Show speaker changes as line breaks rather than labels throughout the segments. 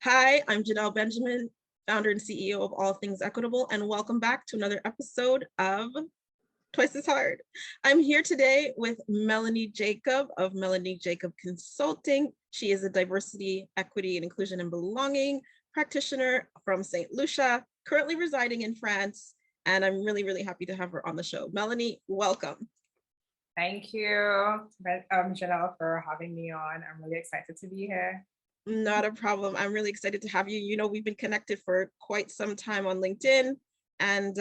Hi, I'm Janelle Benjamin, founder and CEO of All Things Equitable, and welcome back to another episode of Twice as Hard. I'm here today with Melanie Jacob of Melanie Jacob Consulting. She is a diversity, equity, and inclusion and belonging practitioner from St. Lucia, currently residing in France, and I'm really happy to have her on the show. Melanie, welcome.
Thank you, Janelle, for having me on. I'm really excited to be here.
Not a problem. I'm really excited to have you. You know, we've been connected for quite some time on LinkedIn, and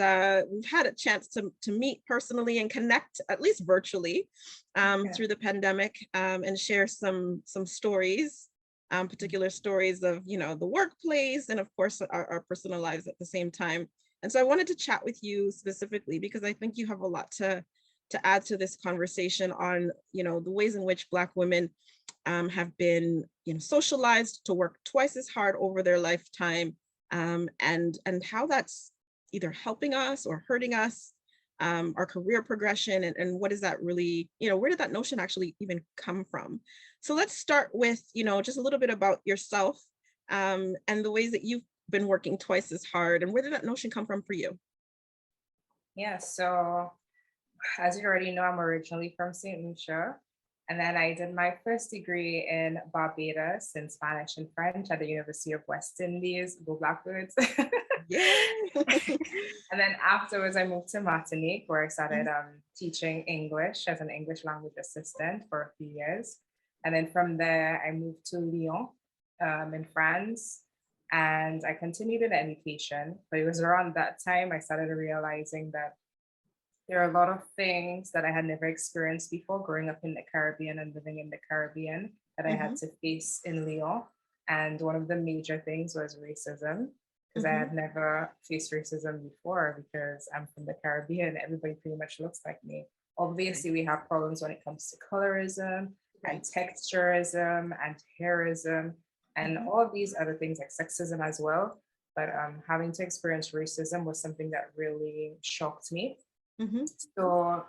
we've had a chance to meet personally and connect, at least virtually, through the pandemic, and share some stories, particular stories of, you know, the workplace and of course our personal lives at the same time. And so I wanted to chat with you specifically because I think you have a lot to add to this conversation on, you know, the ways in which Black women have been, you know, socialized to work twice as hard over their lifetime, and how that's either helping us or hurting us, our career progression, and what is that really, you know, where did that notion actually even come from? So let's start with, you know, just a little bit about yourself, and the ways that you've been working twice as hard, and where did that notion come from for you?
Yeah, so as you already know, I'm originally from St. Lucia. And then I did my first degree in Barbados in Spanish and French at the University of West Indies, go Blackbirds.
Yeah.
And then afterwards, I moved to Martinique, where I started teaching English as an English language assistant for a few years. And then from there, I moved to Lyon in France. And I continued in education. But it was around that time I started realizing that there are a lot of things that I had never experienced before growing up in the Caribbean and living in the Caribbean that I had to face in Lyon. And one of the major things was racism, because I had never faced racism before because I'm from the Caribbean. Everybody pretty much looks like me. Obviously, we have problems when it comes to colorism and texturism and hairism and all of these other things like sexism as well. But having to experience racism was something that really shocked me. So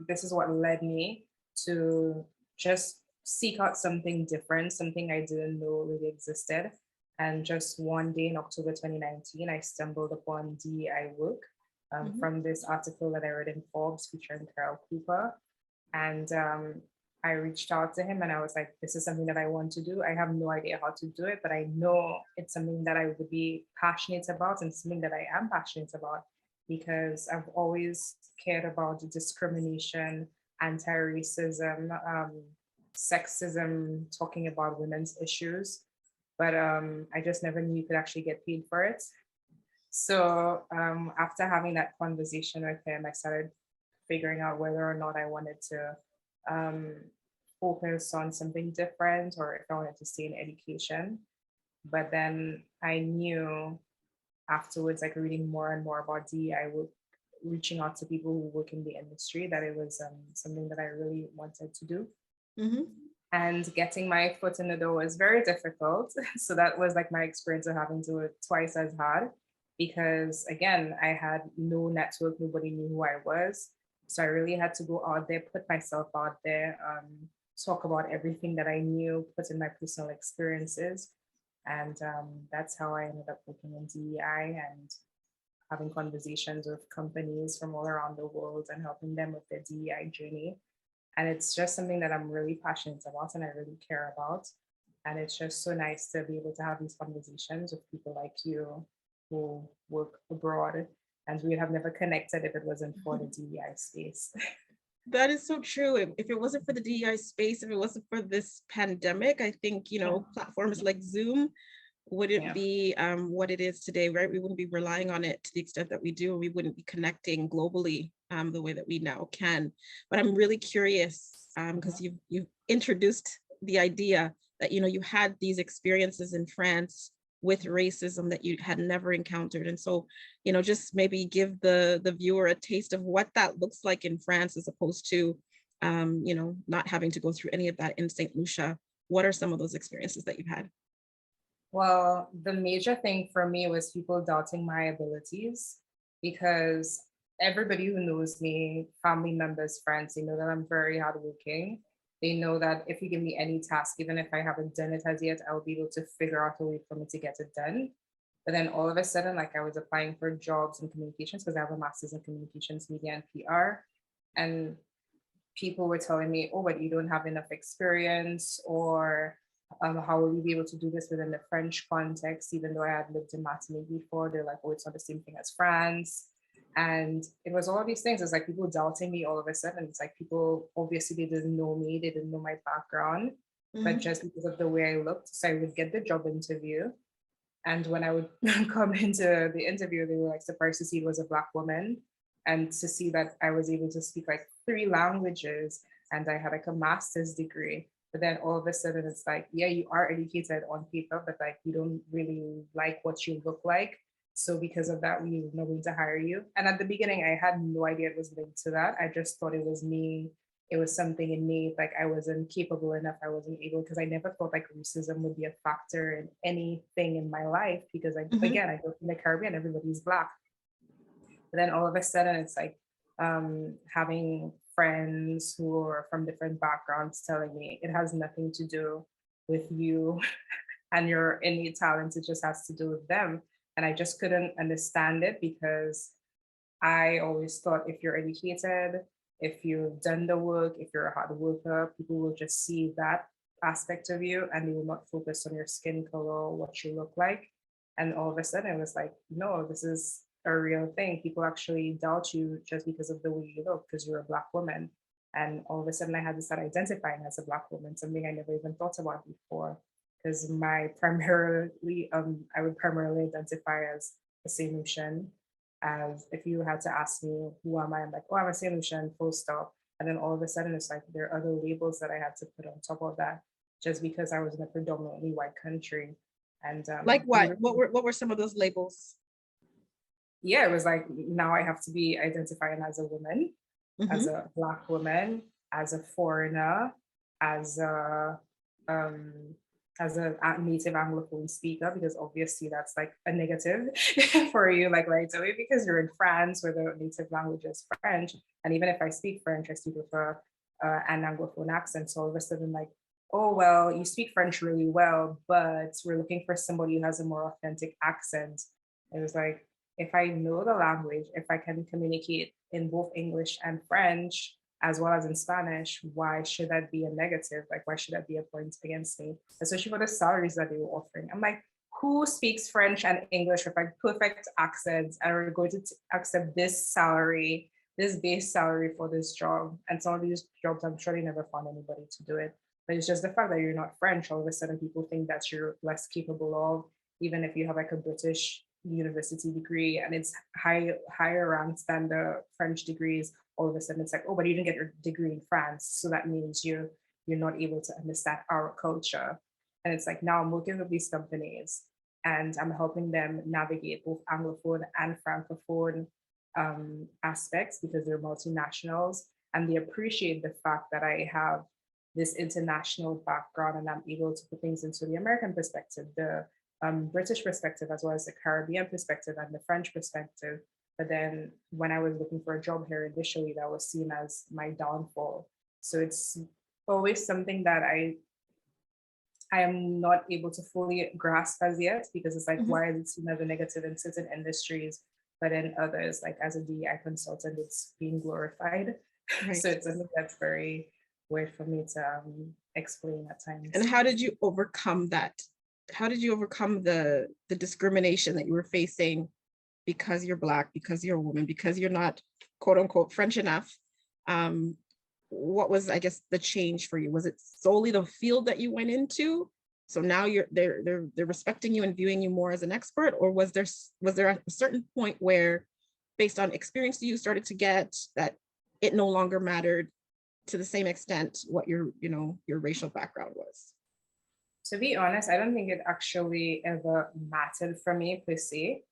this is what led me to just seek out something different, something I didn't know really existed. And just one day in October 2019, I stumbled upon DEI work from this article that I read in Forbes featuring Carol Cooper. And I reached out to him and I was like, this is something that I want to do. I have no idea how to do it, but I know it's something that I would be passionate about and something that I am passionate about because I've always cared about discrimination, anti-racism, sexism, talking about women's issues. But I just never knew you could actually get paid for it. So after having that conversation with him, I started figuring out whether or not I wanted to focus on something different or if I wanted to stay in education. But then I knew afterwards, like reading more and more about DEI work, reaching out to people who work in the industry, that it was something that I really wanted to do. And getting my foot in the door was very difficult. So that was like my experience of having to work twice as hard because again, I had no network, nobody knew who I was. So I really had to go out there, put myself out there, talk about everything that I knew, put in my personal experiences. And that's how I ended up working in DEI and having conversations with companies from all around the world and helping them with their DEI journey. And it's just something that I'm really passionate about and I really care about. And it's just so nice to be able to have these conversations with people like you who work abroad. And we would have never connected if it wasn't for the DEI space.
That is so true. If it wasn't for the DEI space, if it wasn't for this pandemic, I think, you know, platforms like Zoom wouldn't be what it is today, right? We wouldn't be relying on it to the extent that we do. We wouldn't be connecting globally the way that we now can. But I'm really curious because you've introduced the idea that, you know, you had these experiences in France with racism that you had never encountered. And so, you know, just maybe give the viewer a taste of what that looks like in France as opposed to, you know, not having to go through any of that in St. Lucia. What are some of those experiences that you've had?
Well, the major thing for me was people doubting my abilities because everybody who knows me, family members, friends, they know that I'm very hardworking. They know that if you give me any task, even if I haven't done it as yet, I'll be able to figure out a way for me to get it done. But then all of a sudden, like I was applying for jobs in communications because I have a master's in communications, media, and PR. And people were telling me, oh, but you don't have enough experience, or how will you be able to do this within the French context, even though I had lived in Martinique before? They're like, oh, it's not the same thing as France. And it was all these things. It's like people doubting me all of a sudden. It's like people, obviously, they didn't know me, they didn't know my background, but just because of the way I looked. So I would get the job interview. And when I would come into the interview, they were like surprised to see it was a Black woman and to see that I was able to speak like 3 languages and I had like a master's degree. But then all of a sudden it's like, yeah, you are educated on paper, but like you don't really like what you look like. So because of that, we're not going to hire you. And at the beginning, I had no idea it was linked to that. I just thought it was me. It was something innate, like I wasn't capable enough. I wasn't able, because I never thought like racism would be a factor in anything in my life because again, I grew up in the Caribbean, everybody's Black. But then all of a sudden it's like having friends who are from different backgrounds telling me it has nothing to do with you and your innate talents, it just has to do with them. And I just couldn't understand it because I always thought if you're educated, if you've done the work, if you're a hard worker, people will just see that aspect of you and they will not focus on your skin color or what you look like. And all of a sudden it was like, no, this is a real thing. People actually doubt you just because of the way you look, because you're a Black woman. And all of a sudden I had to start identifying as a Black woman, something I never even thought about before. Because I would primarily identify as a Saint-Lucian. As if you had to ask me who am I, I'm like, oh, I'm a Saint-Lucian, full stop. And then all of a sudden it's like there are other labels that I had to put on top of that just because I was in a predominantly white country. And
Like what? What were some of those labels?
yeah, it was like now I have to be identifying as a woman, as a Black woman, as a foreigner, as a um, native Anglophone speaker, because obviously that's like a negative for you, like right away, because you're in France where the native language is French. And even if I speak French, I speak with an Anglophone accent. So all of a sudden, like, oh, well, you speak French really well, but we're looking for somebody who has a more authentic accent. It was like, if I know the language, if I can communicate in both English and French, as well as in Spanish, why should that be a negative? Like, why should that be a point against me? Especially for the salaries that they were offering. I'm like, who speaks French and English with like perfect accents and are going to accept this salary, this base salary for this job? And some of these jobs, I'm sure they never found anybody to do it. But it's just the fact that you're not French, all of a sudden people think that you're less capable of, even if you have like a British university degree and it's higher ranked than the French degrees. All of a sudden it's like, oh, but you didn't get your degree in France, so that means you're not able to understand our culture. And it's like, now I'm working with these companies and I'm helping them navigate both Anglophone and Francophone aspects because they're multinationals, and they appreciate the fact that I have this international background and I'm able to put things into the American perspective, the British perspective, as well as the Caribbean perspective and the French perspective. But then when I was looking for a job here initially, that was seen as my downfall. So it's always something that I am not able to fully grasp as yet, because it's like, why is it seen as a negative in certain industries, but in others, like as a DEI consultant, it's being glorified. Right. So it's something that's very weird for me to explain at times.
And how did you overcome that? How did you overcome the discrimination that you were facing because you're Black, because you're a woman, because you're not quote unquote French enough? What was, I guess, the change for you? Was it solely the field that you went into? So now they're respecting you and viewing you more as an expert, or was there a certain point where, based on experience you started to get, that it no longer mattered to the same extent what your racial background was?
To be honest, I don't think it actually ever mattered for me per se,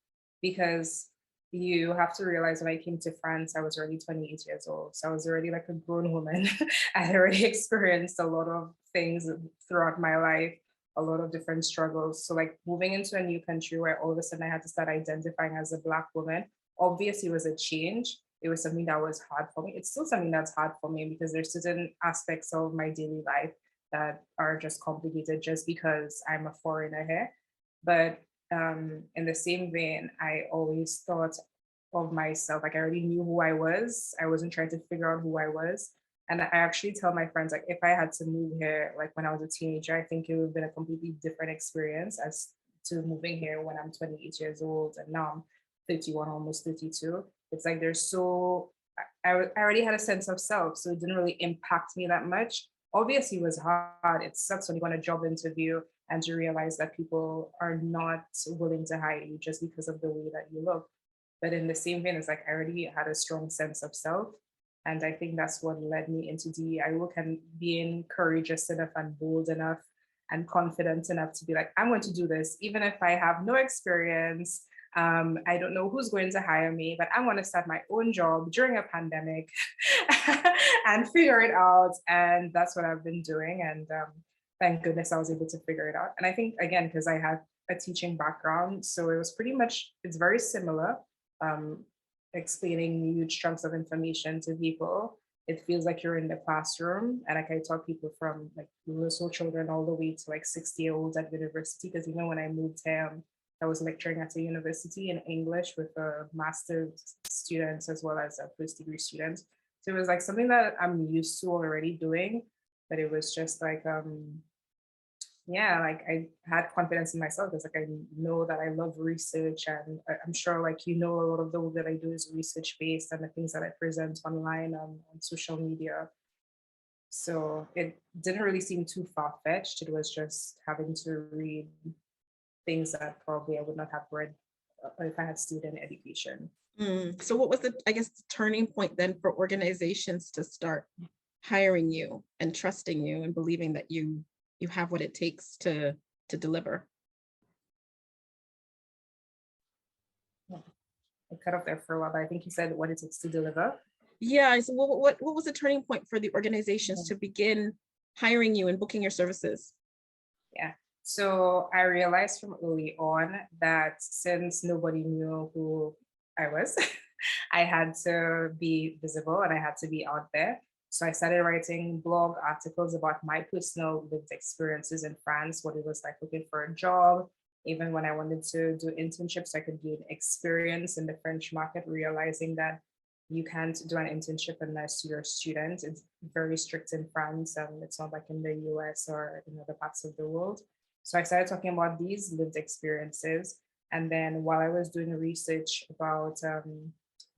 because you have to realize when I came to France, I was already 28 years old. So I was already like a grown woman. I had already experienced a lot of things throughout my life, a lot of different struggles. So like moving into a new country where all of a sudden I had to start identifying as a Black woman, obviously was a change. it was something that was hard for me. It's still something that's hard for me because there's certain aspects of my daily life that are just complicated just because I'm a foreigner here. But in the same vein, I always thought of myself, like I already knew who I was. I wasn't trying to figure out who I was. And I actually tell my friends, like, if I had to move here, like when I was a teenager, I think it would have been a completely different experience as to moving here when I'm 28 years old and now I'm 31, almost 32. It's like there's so, I already had a sense of self, so it didn't really impact me that much. Obviously, it was hard. It sucks when you go on a job interview and you realize that people are not willing to hire you just because of the way that you look. But in the same vein, it's like I already had a strong sense of self. And I think that's what led me into DEI work and being courageous enough and bold enough and confident enough to be like, I'm going to do this, even if I have no experience. I don't know who's going to hire me, but I'm going to start my own job during a pandemic and figure it out. And that's what I've been doing. And thank goodness I was able to figure it out. And I think, again, because I have a teaching background, so it was pretty much, it's very similar. Um, Explaining huge chunks of information to people, it feels like you're in the classroom. And like I taught people from like little children all the way to like 60-year-olds at university. Because even when I moved here, I was lecturing at a university in English with a master's students as well as a first degree students. So it was like something that I'm used to already doing, but it was just like yeah, like I had confidence in myself because like I know that I love research, and I'm sure like a lot of the work that I do is research based and the things that I present online on social media. So it didn't really seem too far fetched. It was just having to read things that probably I would not have read if I had student education.
So what was the, I guess, the turning point then for organizations to start hiring you and trusting you and believing that you have what it takes to deliver?
I cut off there for a while, but I think you said what it takes to deliver.
Yeah. So what was the turning point for the organizations to begin hiring you and booking your services?
Yeah. So I realized from early on that since nobody knew who I was, I had to be visible and I had to be out there. So I started writing blog articles about my personal lived experiences in France, what it was like looking for a job, even when I wanted to do internships, I could gain experience in the French market, realizing that you can't do an internship unless you're a student. It's very strict in France, and it's not like in the US or in other parts of the world. So I started talking about these lived experiences. And then while I was doing research about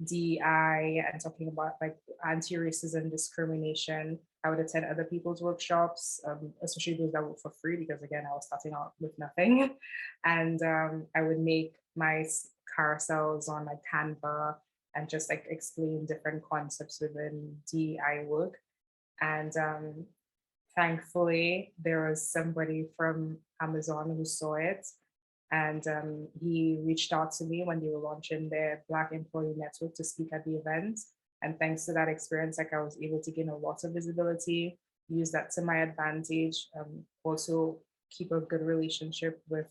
DEI and talking about like anti-racism discrimination, I would attend other people's workshops, especially those that were for free, because again, I was starting out with nothing. And I would make my carousels on like Canva and just like explain different concepts within DEI work. And thankfully, there was somebody from Amazon who saw it. And he reached out to me when they were launching their Black Employee Network to speak at the event. And thanks to that experience, like I was able to gain a lot of visibility, use that to my advantage, also keep a good relationship with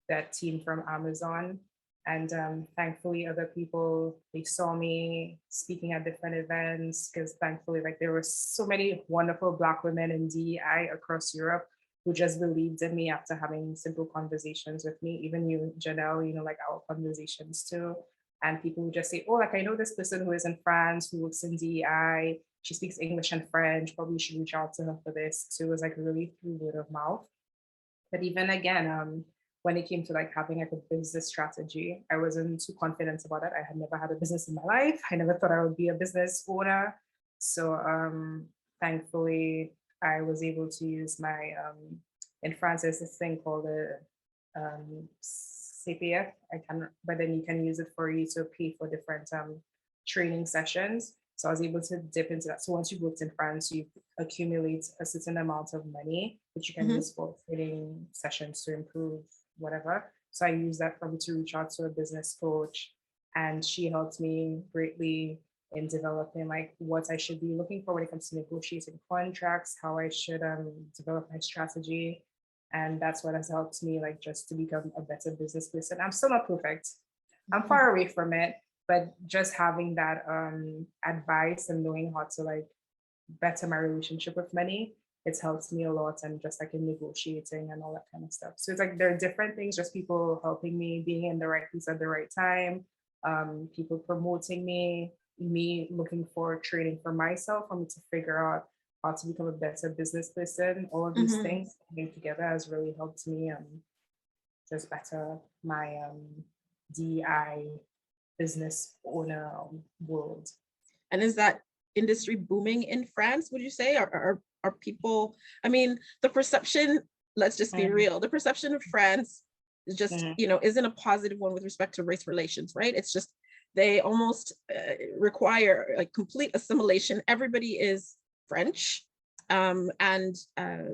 that team from Amazon. And thankfully, other people, they saw me speaking at different events because thankfully, like there were so many wonderful Black women in DEI across Europe who just believed in me after having simple conversations with me. Even you, Janelle, like our conversations too. And people would just say, oh, like I know this person who is in France, who works in DEI. She speaks English and French. Probably you should reach out to her for this. So it was like really through word of mouth. But even again, when it came to like having like a business strategy, I wasn't too confident about it. I had never had a business in my life. I never thought I would be a business owner. So thankfully, I was able to use my, in France, there's this thing called a CPF. But then you can use it for you to pay for different training sessions. So I was able to dip into that. So once you worked in France, you accumulate a certain amount of money, which you can use for training sessions to improve whatever. So I use that probably to reach out to a business coach, and she helped me greatly in developing like what I should be looking for when it comes to negotiating contracts, how I should develop my strategy. And that's what has helped me like just to become a better business person. I'm still not perfect. I'm far away from it, but just having that advice and knowing how to like better my relationship with money, it's helped me a lot, and just like in negotiating and all that kind of stuff. So it's like there are different things, just people helping me, being in the right place at the right time, people promoting me looking for training for myself, for me to figure out how to become a better business person. All of these
Mhm.
things coming together has really helped me just better my DI business owner world.
And is that industry booming in France, would you say? Are people, I mean, the perception, let's just be
Mhm,
real, the perception of France is just,
mhm,
isn't a positive one with respect to race relations, right? It's just, they almost require a complete assimilation. Everybody is French. And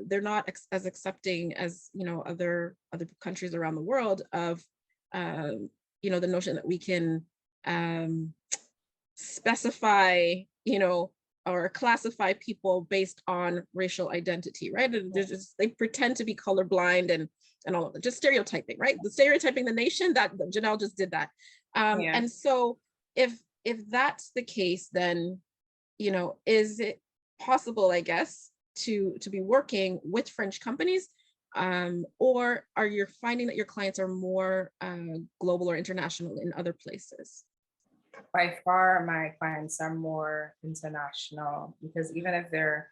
they're not as accepting as, other countries around the world of, the notion that we can um, specify, or classify people based on racial identity, right? And they pretend to be colorblind and all of it, just stereotyping, right? The stereotyping the nation, that Janelle just did that.
yeah.
And so if that's the case, then is it possible, I guess, to be working with French companies, or are you finding that your clients are more global or international in other places?
By far, my clients are more international, because even if they're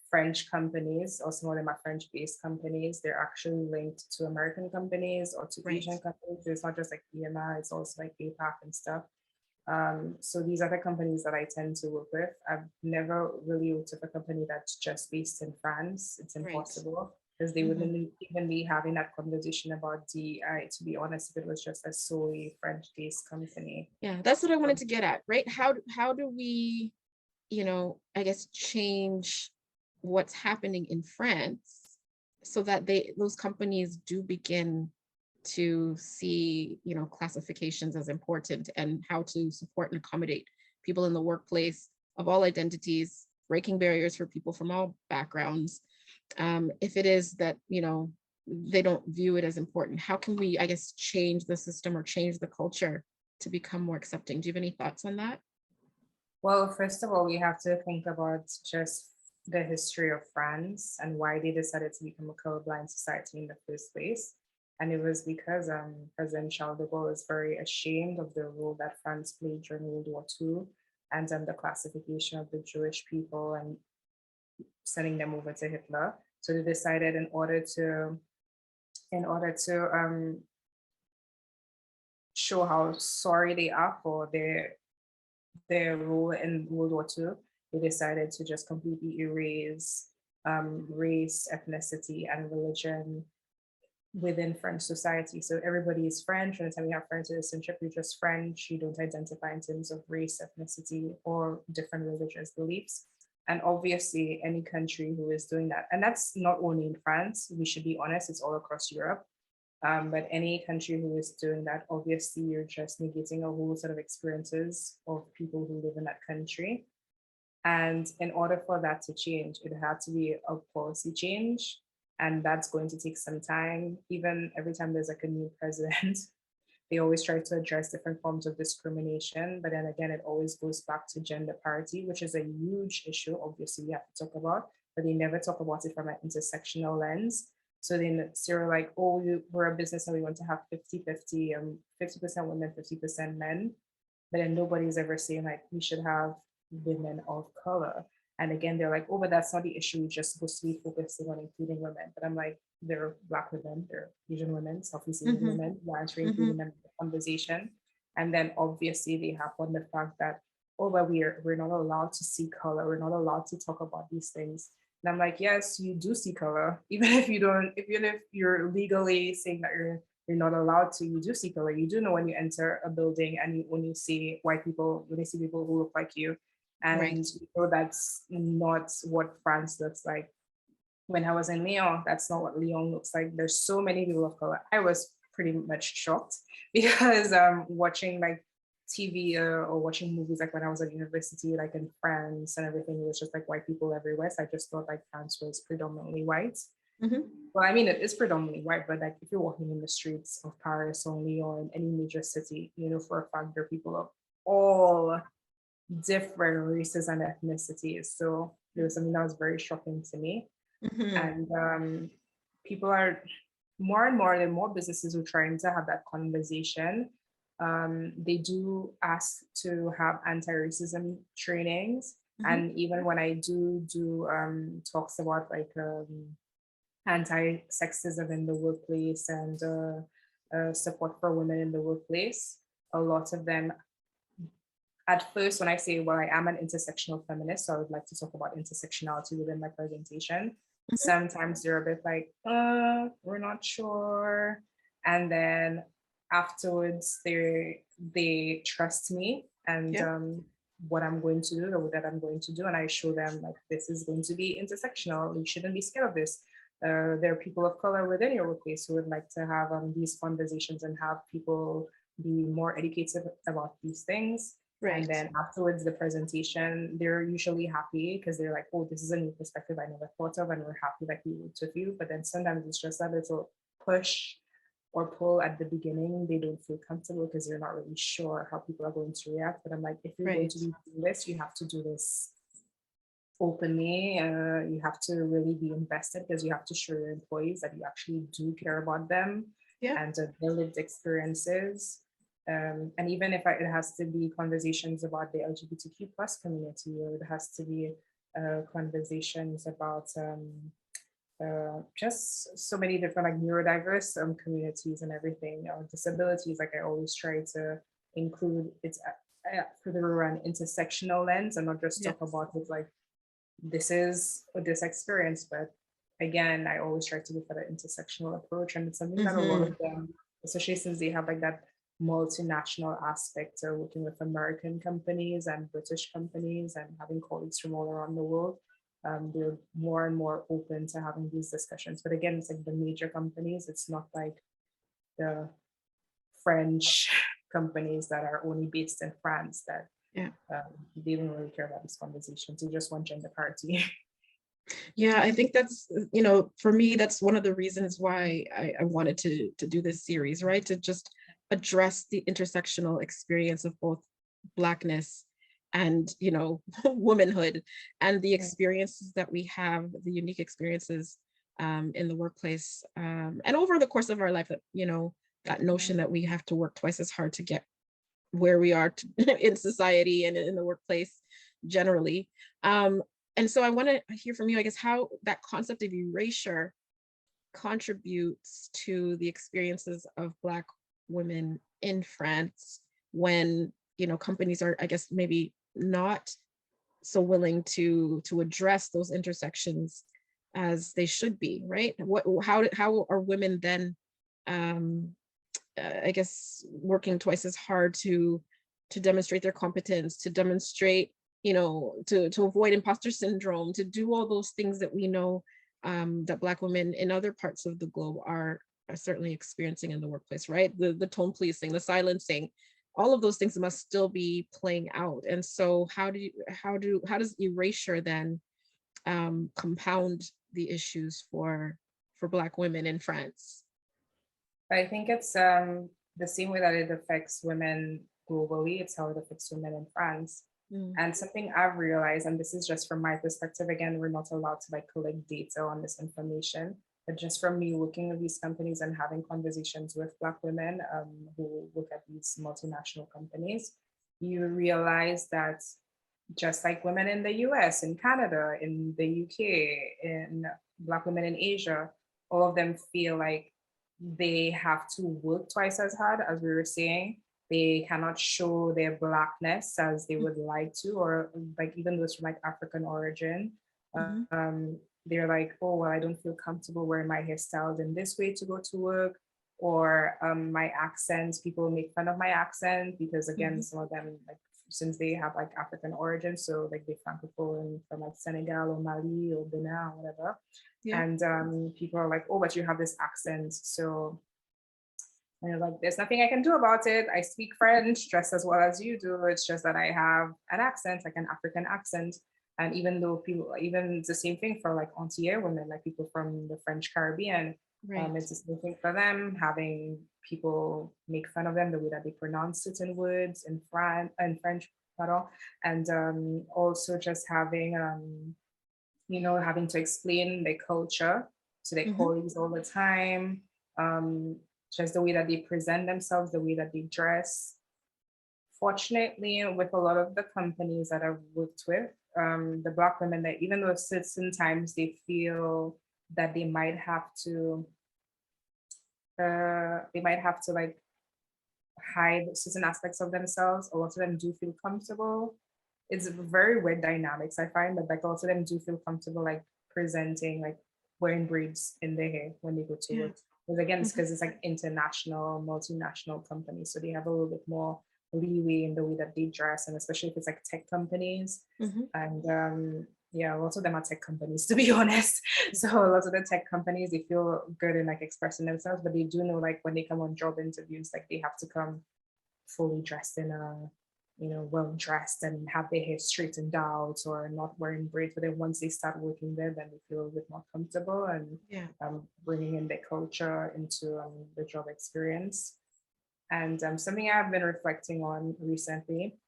French companies, or some of them are French-based companies, they're actually linked to American companies or to
Right.
Asian companies. It's not just like EMA, it's also like APAC and stuff. So these are the companies that I tend to work with. I've never really worked with a company that's just based in France. It's
Right.
impossible, because they
Mhm.
wouldn't even be having that conversation about DI, to be honest, if it was just a solely French-based company.
Yeah, that's what I wanted to get at, right? How do we, I guess change what's happening in France so that those companies do begin to see, classifications as important, and how to support and accommodate people in the workplace of all identities, breaking barriers for people from all backgrounds. If it is that, they don't view it as important, how can we, I guess, change the system or change the culture to become more accepting? Do you have any thoughts on that?
Well, first of all, we have to think about just the history of France and why they decided to become a colorblind society in the first place. And it was because President Charles de Gaulle is very ashamed of the role that France played during World War II, and the classification of the Jewish people and sending them over to Hitler. So they decided, in order to show how sorry they are for their role in World War II, they decided to just completely erase race, ethnicity, and religion within French society. So everybody is French. And anytime you have French citizenship, you're just French. You don't identify in terms of race, ethnicity, or different religious beliefs. And obviously, any country who is doing that, and that's not only in France, we should be honest, it's all across Europe. But any country who is doing that, obviously, you're just negating a whole set of experiences of people who live in that country. And in order for that to change, it had to be a policy change. And that's going to take some time. Even every time there's like a new president, they always try to address different forms of discrimination. But then again, it always goes back to gender parity, which is a huge issue, obviously, we have to talk about, but they never talk about it from an intersectional lens. So then they're like, oh, we're a business and we want to have 50-50, 50% women, 50% men. But then nobody's ever saying like we should have women of color. And again, they're like, oh, but that's not the issue. We're just supposed to be focusing on including women. But I'm like, they're Black women, they're Asian women, Southeast Asian
Mm-hmm.
women. Why aren't we
Mm-hmm.
including them in the conversation? And then obviously they have on the fact that, oh, but we're not allowed to see color. We're not allowed to talk about these things. And I'm like, yes, you do see color, even if you don't, even if you're legally saying that you're not allowed to, you do see color. You do know when you enter a building and when you see white people, when you see people who look like you,
Right.
and you know that's not what France looks like. When I was in Lyon, that's not what Lyon looks like. There's so many people of color. I was pretty much shocked because watching like TV or watching movies like when I was at university, like in France and everything, it was just like white people everywhere. So I just thought like France was predominantly white. Well, I mean, it is predominantly white, but like if you're walking in the streets of Paris only or in any major city, you know, for a fact, there are people of all different races and ethnicities. So it was something that was very shocking to me.
Mhm.
And people are more and more, there are more businesses who are trying to have that conversation. They do ask to have anti-racism trainings.
Mhm.
And even when I do talks about like anti-sexism in the workplace and support for women in the workplace, a lot of them, at first, when I say, well, I am an intersectional feminist, so I would like to talk about intersectionality within my presentation.
Mhm.
Sometimes they're a bit like, we're not sure. And then afterwards, they trust me and
Yeah.
what I'm going to do or that I'm going to do. And I show them like, this is going to be intersectional. You shouldn't be scared of this. There are people of color within your workplace who would like to have these conversations and have people be more educated about these things. And
Right.
then afterwards, the presentation, they're usually happy because they're like, oh, this is a new perspective I never thought of, and we're happy that we worked with you. But then sometimes it's just a little push or pull at the beginning. They don't feel comfortable because they're not really sure how people are going to react. But I'm like, if you're going
Right.
to be doing this, you have to do this openly. You have to really be invested because you have to show your employees that you actually do care about them
Yeah.
and their lived experiences. And even if it has to be conversations about the LGBTQ plus community, or it has to be conversations about just so many different like neurodiverse communities and everything, disabilities, like I always try to include it's through an intersectional lens and not just
Yes.
talk about it like this is this experience, but again, I always try to look at an intersectional approach, and it's something that a lot
Mhm.
of them, especially since they have like that multinational aspect, are working with American companies and British companies and having colleagues from all around the world. They're more and more open to having these discussions. But again, it's like the major companies. It's not like the French companies that are only based in France that
Yeah.
they don't really care about these conversations. They just want gender parity.
Yeah, I think that's, for me, that's one of the reasons why I wanted to do this series, right? To just address the intersectional experience of both Blackness and, womanhood, and the experiences that we have, the unique experiences in the workplace, and over the course of our life, that, that notion that we have to work twice as hard to get where we are in society and in the workplace generally. Um, and so I want to hear from you, I guess, how that concept of erasure contributes to the experiences of Black women in France when, companies are, I guess, maybe not so willing to address those intersections as they should be, right? How are women then um, I guess working twice as hard to demonstrate their competence, to demonstrate, to avoid imposter syndrome, to do all those things that we know that Black women in other parts of the globe are certainly experiencing in the workplace, right? The tone policing, the silencing, all of those things must still be playing out. And so how does erasure then compound the issues for Black women in France?
I think it's the same way that it affects women globally, it's how it affects women in France.
Mm.
And something I've realized, and this is just from my perspective, again, we're not allowed to like collect data on this information, but just from me working with these companies and having conversations with Black women who work at these multinational companies, you realize that just like women in the US, in Canada, in the UK, in Black women in Asia, all of them feel like they have to work twice as hard, as we were saying. They cannot show their Blackness as they would like to, or like even those from like African origin.
Mhm.
They're like, oh, well, I don't feel comfortable wearing my hairstyles in this way to go to work, or my accent, people make fun of my accent because again,
Mhm.
some of them like since they have like African origin, so like they francophone from like Senegal or Mali or Benin or whatever.
Yeah.
And people are like, oh, but you have this accent. So and you're like, there's nothing I can do about it. I speak French just as well as you do. It's just that I have an accent, like an African accent. And even though people, even it's the same thing for like Antillais women, like people from the French Caribbean,
Right.
it's the same thing for them, having people make fun of them, the way that they pronounce certain words in French, pardon, and also just having, having to explain their culture to their
Mm-hmm.
colleagues all the time, just the way that they present themselves, the way that they dress. Fortunately, with a lot of the companies that I've worked with, the Black women, that even though certain times they feel that they might have to like hide certain aspects of themselves, a lot of them do feel comfortable. It's very weird dynamics. I find that like a lot of them do feel comfortable like presenting, like wearing braids in their hair when they go to
Yeah.
work. Because again, it's
Mm-hmm.
because it's like international, multinational companies. So they have a little bit more leeway in the way that they dress, and especially if it's like tech companies.
Mm-hmm.
And yeah, lots of them are tech companies, to be honest. So lots of the tech companies, they feel good in like expressing themselves, but they do know like when they come on job interviews, like they have to come fully dressed in a, well dressed and have their hair straightened out or not wearing braids. But then once they start working there, then they feel a bit more comfortable and
Yeah.
bringing in their culture into the job experience. And something I've been reflecting on recently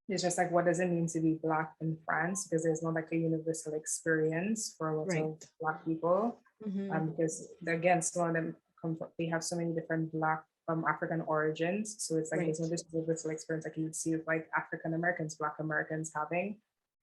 is just like, what does it mean to be Black in France? Because there's not like a universal experience for a lot
Right.
of Black people.
Mm-hmm.
Because again, some of them they have so many different Black African origins. So it's like
Right.
there's no just universal experience like you would see with like African Americans, Black Americans having.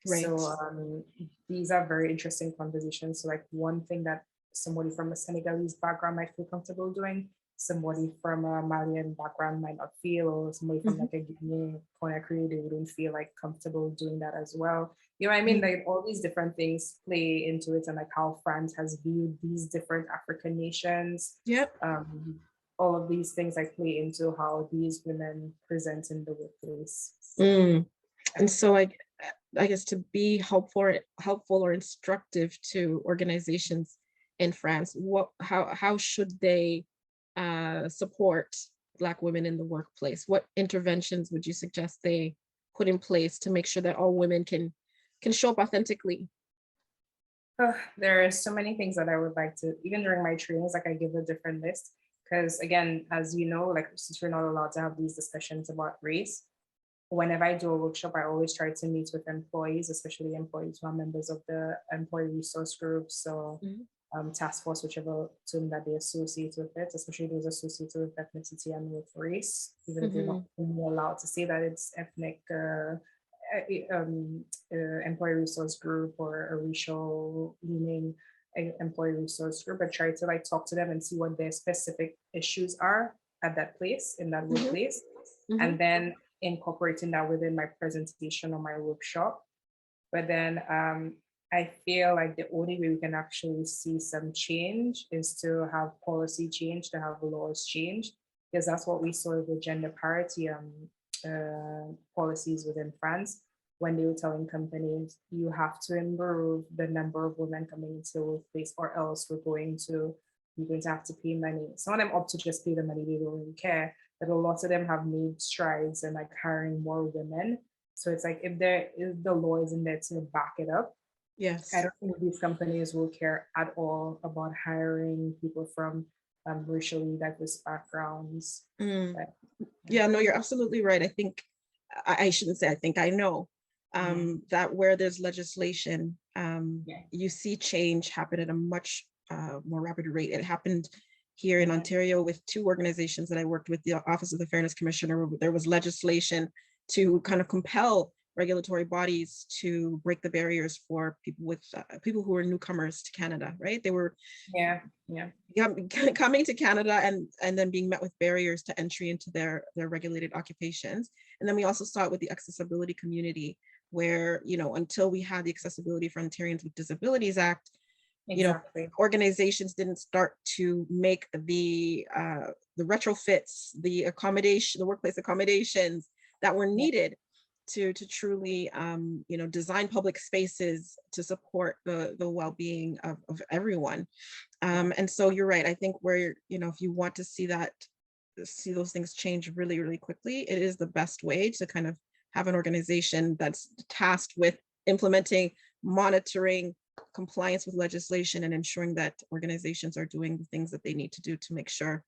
Right.
So these are very interesting conversations. So like one thing that somebody from a Senegalese background might feel comfortable doing, somebody from a Malian background might not feel, or somebody from
Mm-hmm.
like a Guinea Conakry, they wouldn't feel like comfortable doing that as well. You know what I mean?
Mm-hmm.
Like all these different things play into it, and like how France has viewed these different African nations.
Yep.
Um, all of these things like play into how these women present in the workplace.
Mm. And so I guess to be helpful or instructive to organizations in France, how should they support Black women in the workplace? What interventions would you suggest they put in place to make sure that all women can show up authentically?
There are so many things that I would like to, even during my trainings, like I give a different list. Because again, as you know, like since we're not allowed to have these discussions about race, whenever I do a workshop, I always try to meet with employees, especially employees who are members of the employee resource group. So
Mhm.
task force, whichever term that they associate with it, especially those associated with ethnicity and with race, even if they're not
Mhm.
allowed to say that it's ethnic employee resource group or a racial leaning employee resource group. I try to like talk to them and see what their specific issues are at that place, in that
Mhm.
workplace, and
Mhm.
then incorporating that within my presentation or my workshop. But then I feel like the only way we can actually see some change is to have policy change, to have laws change, because that's what we saw with the gender parity policies within France, when they were telling companies, you have to improve the number of women coming into the workplace, or else you're going to have to pay money. Some of them opt to just pay the money, they don't really care. But a lot of them have made strides in like hiring more women. So it's like if the law is in there to back it up, I
Yes.
don't think these companies will care at all about hiring people from racially diverse backgrounds.
Mm.
But
Yeah, no, you're absolutely right. I think I shouldn't say I think I know
yeah,
that where there's legislation,
yeah,
you see change happen at a much more rapid rate. It happened here in
yeah,
Ontario with two organizations that I worked with, the Office of the Fairness Commissioner. There was legislation to kind of compel regulatory bodies to break the barriers for people who were newcomers to Canada, right? They were
yeah, yeah,
coming to Canada and then being met with barriers to entry into their regulated occupations. And then we also saw it with the accessibility community, where, until we had the Accessibility for Ontarians with Disabilities Act,
exactly.
organizations didn't start to make the retrofits, the workplace accommodations that were
Yeah,
needed to truly design public spaces to support the well-being of everyone.
yeah,
And so you're right. I think where, if you want to see those things change really, really quickly, it is the best way to kind of have an organization that's tasked with implementing, monitoring compliance with legislation, and ensuring that organizations are doing the things that they need to do to make sure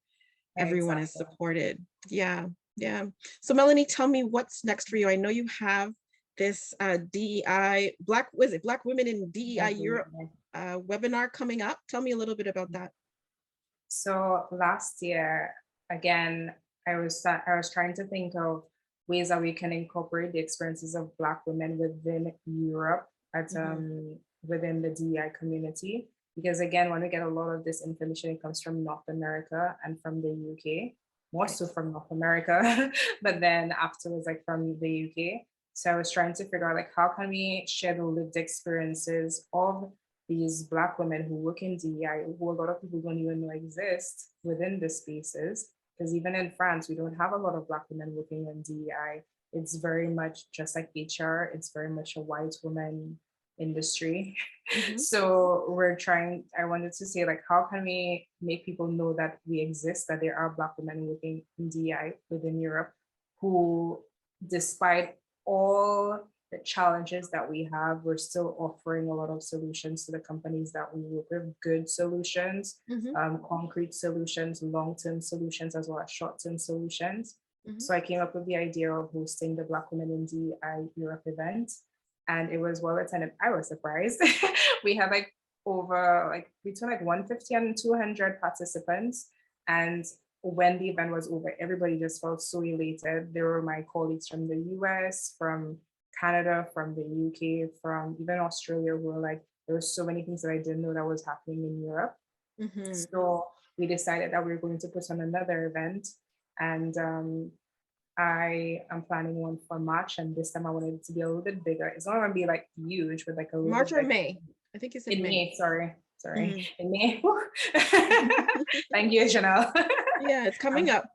everyone is
Exactly.
supported. Yeah, yeah. So Melanie, tell me what's next for you. I know you have this DEI, Black Women in DEI Europe webinar coming up. Tell me a little bit about that.
So last year, again, I was trying to think of ways that we can incorporate the experiences of Black women within Europe at within the DEI community. Because again, when we get a lot of this information, it comes from North America and from the UK, more so from North America, but then afterwards, like from the UK. So I was trying to figure out like how can we share the lived experiences of these Black women who work in DEI, who a lot of people don't even know exist within the spaces. Because even in France, we don't have a lot of Black women working in DEI. It's very much just like HR, it's very much a white woman industry. So I wanted to say like, how can we make people know that we exist, that there are Black women working in DEI within Europe who, despite all the challenges that we have, we're still offering a lot of solutions to the companies that we work with, good solutions, concrete solutions, long-term solutions, as well as short-term solutions. So I came up with the idea of hosting the Black Women in DEI Europe event, and it was well attended. I was surprised. We had like over like between like 150 and 200 participants, and when the event was over, everybody just felt so elated. There were my colleagues from the US, from Canada, from the UK, from even Australia, who were like, there were so many things that I didn't know that was happening in Europe. So we decided that we were going to put on another event, and I am planning one for March, and this time I wanted it to be a little bit bigger. It's not going to be like huge, but like a little
March
bit
or
big.
May? I think it's in May.
Sorry. In May. Thank you, Janelle.
Yeah, it's coming up.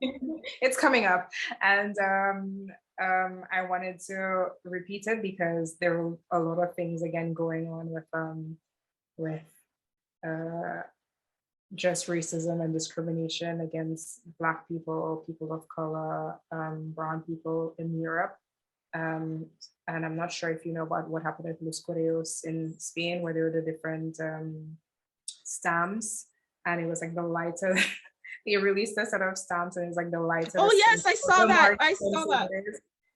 It's coming up. And I wanted to repeat it because there were a lot of things again going on with just racism and discrimination against Black people, people of color, brown people in Europe. And I'm not sure if you know about what happened at Los Correos in Spain, where there were the different stamps, and it was like the lighter. They released a set of stamps, and it was like the lighter.
Oh yes, I saw that. I saw that.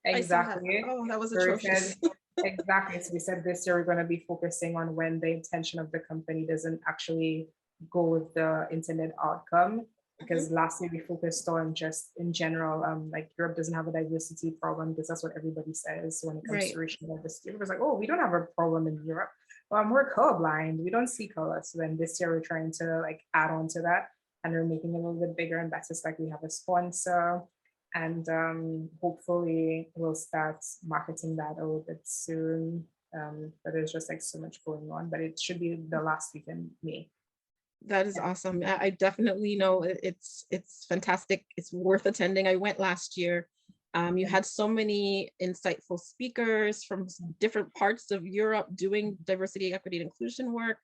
Exactly.
Oh, that was atrocious.
Exactly. So we said this year we're going to be focusing on when the intention of the company doesn't actually go with the intended outcome. Because last year we focused on just in general, like Europe doesn't have a diversity problem, because that's what everybody says when it comes to racial diversity. Everybody's like, oh, we don't have a problem in Europe. We're colorblind. We don't see color. So then this year we're trying to like add on to that, and we're making it a little bit bigger and better. It's like we have a sponsor, and hopefully we'll start marketing that a little bit soon. But there's just like so much going on, but it should be the last week in May.
That is awesome. I definitely know it's fantastic. It's worth attending. I went last year. You had so many insightful speakers from different parts of Europe doing diversity, equity, and inclusion work.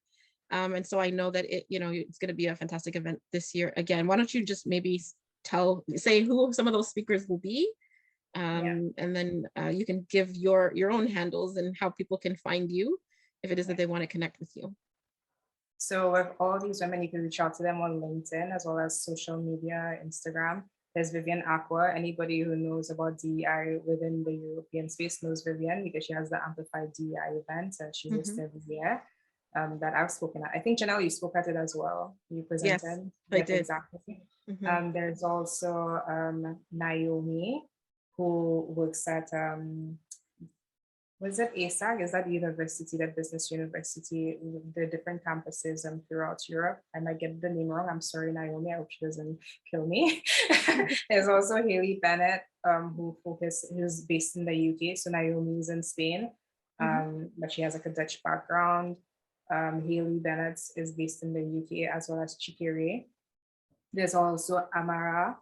And so I know that it's going to be a fantastic event this year. Again, why don't you just maybe say who some of those speakers will be, and then you can give your own handles and how people can find you if it is that they want to connect with you.
So with all these women, you can reach out to them on LinkedIn as well as social media, Instagram. There's Vivian Aqua. Anybody who knows about DEI within the European space knows Vivian, because she has the Amplified DEI event that she hosts every year, that I've spoken at. I think, Janelle, you spoke at it as well. You presented.
Yes, I did.
Exactly. There's also Naomi, who works at was it ASAG? Is that the university, that business university, the different campuses throughout Europe? I might get the name wrong. I'm sorry, Naomi. I hope she doesn't kill me. There's also Haley Bennett, who's based in the UK. So Naomi is in Spain, but she has like a Dutch background. Haley Bennett is based in the UK, as well as Chikere. There's also Amara.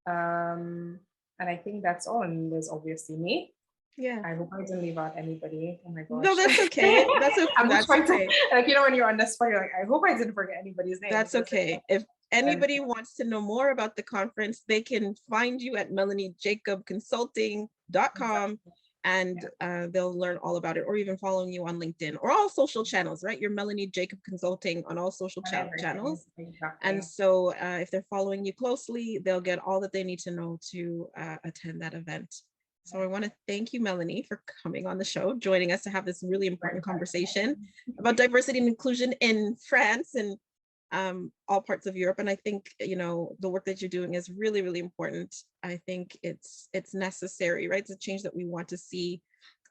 And I think that's all. And there's obviously me.
Yeah.
I hope I didn't leave out anybody. Oh my gosh.
No, that's okay. That's okay.
That's okay. Like, when you're on the spot, you're like, I hope I didn't forget anybody's name.
That's okay. If anybody wants to know more about the conference, they can find you at melaniejacobconsulting.com. and they'll learn all about it, or even following you on LinkedIn or all social channels, right? You're Melanie Jacob Consulting on all social channels.
Exactly.
And so if they're following you closely, they'll get all that they need to know to attend that event. So I want to thank you, Melanie, for coming on the show, joining us to have this really important conversation about diversity and inclusion in France and all parts of Europe. And I think, you know, the work that you're doing is really, really important. I think it's necessary, right? It's a change that we want to see,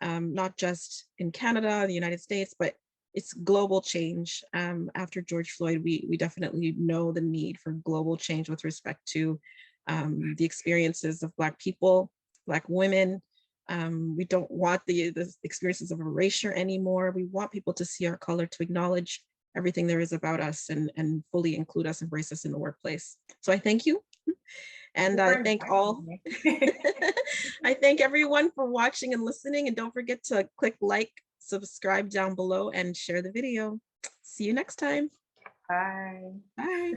not just in Canada, the United States, but it's global change. After George Floyd, we definitely know the need for global change with respect to the experiences of Black people, Black women. We don't want the experiences of erasure anymore. We want people to see our color, to acknowledge everything there is about us, and fully include us, embrace us in the workplace. So I thank you. And I thank all, I thank everyone for watching and listening. And don't forget to click like, subscribe down below, and share the video. See you next time.
Bye.
Bye.